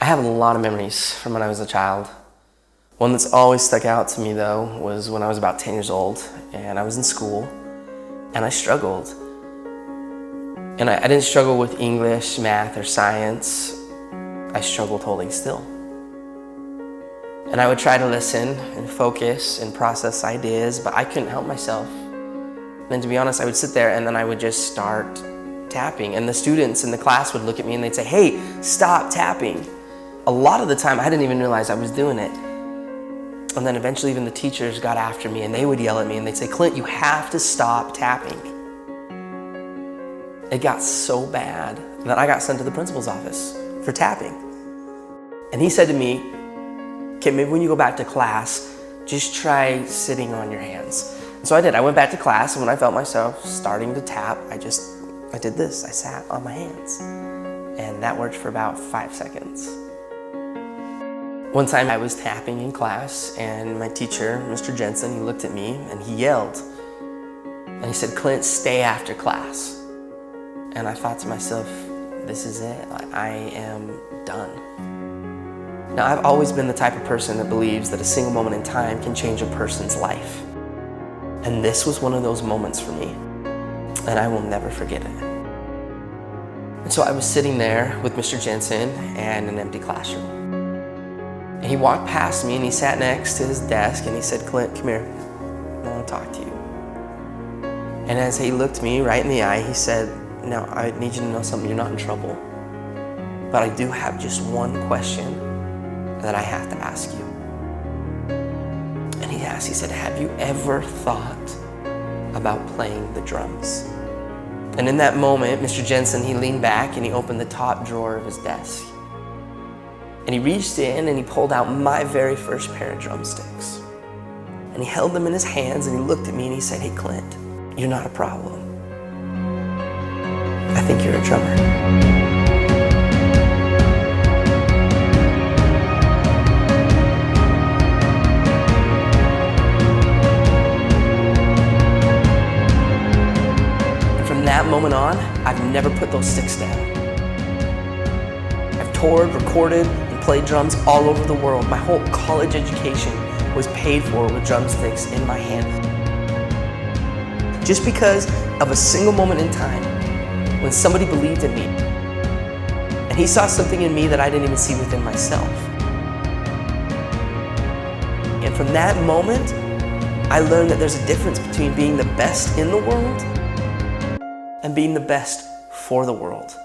I have a lot of memories from when I was a child. One that's always stuck out to me though was when I was about 10 years old and I was in school and I struggled. And I didn't struggle with English, math, or science. I struggled holding still. And I would try to listen and focus and process ideas, but I couldn't help myself. And to be honest, I would sit there and then I would just start tapping. And the students in the class would look at me and they'd say, "Hey, stop tapping." A lot of the time, I didn't even realize I was doing it. And then eventually even the teachers got after me and they would yell at me and they'd say, "Clint, you have to stop tapping." It got so bad that I got sent to the principal's office for tapping. And he said to me, "Okay, maybe when you go back to class, just try sitting on your hands." And so I did. I went back to class, and when I felt myself starting to tap, I did this. I sat on my hands. And that worked for about 5 seconds. One time I was tapping in class, and my teacher, Mr. Jensen, he looked at me and he yelled. And he said, "Clint, stay after class." And I thought to myself, this is it. I am done. Now, I've always been the type of person that believes that a single moment in time can change a person's life. And this was one of those moments for me. And I will never forget it. And so I was sitting there with Mr. Jensen and an empty classroom. And he walked past me and he sat next to his desk and he said, "Clint, come here. I want to talk to you." And as he looked me right in the eye, he said, "Now, I need you to know something. You're not in trouble. But I do have just one question that I have to ask you." And he asked, he said, "Have you ever thought about playing the drums?" And in that moment, Mr. Jensen, he leaned back and he opened the top drawer of his desk. And he reached in and he pulled out my very first pair of drumsticks. And he held them in his hands and he looked at me and he said, "Hey, Clint, you're not a problem. I think you're a drummer." And from that moment on, I've never put those sticks down. I've toured, recorded, and played drums all over the world. My whole college education was paid for with drumsticks in my hand. Just because of a single moment in time when somebody believed in me and he saw something in me that I didn't even see within myself. And from that moment, I learned that there's a difference between being the best in the world and being the best for the world.